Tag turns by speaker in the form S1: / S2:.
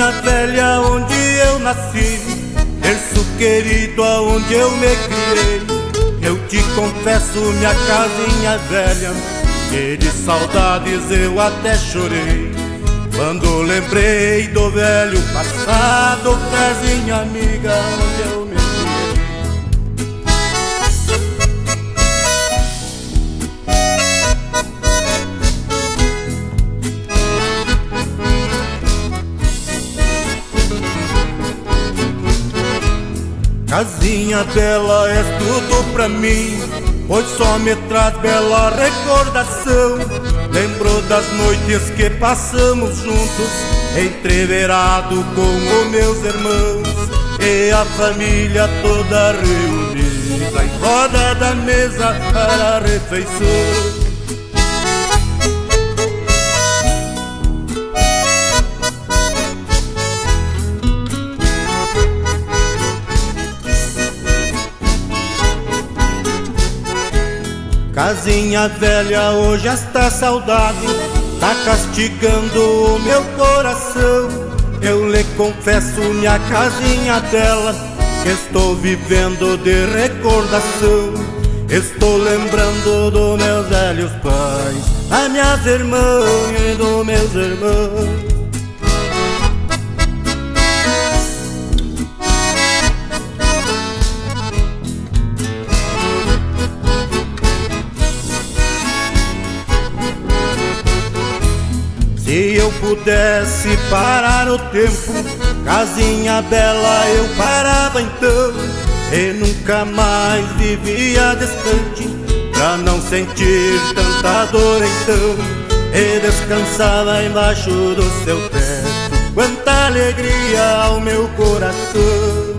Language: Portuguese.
S1: Casinha velha onde eu nasci, berço querido aonde eu me criei. Eu te confesso, minha casinha velha, que de saudades eu até chorei. Quando lembrei do velho passado, casinha amiga onde eu me criei. Casinha bela, és tudo pra mim, pois só me traz bela recordação. Lembro das noites que passamos juntos, entreverado com os meus irmãos, e a família toda reunida em roda da mesa para a refeição. Casinha velha, hoje esta saudade tá castigando o meu coração. Eu lhe confesso, minha casinha dela, que estou vivendo de recordação. Estou lembrando dos meus velhos pais, das minhas irmãs e dos meus irmãos. Se eu pudesse parar o tempo, casinha bela eu parava então, e nunca mais vivia distante, pra não sentir tanta dor então, e descansava embaixo do seu teto. Quanta alegria ao meu coração.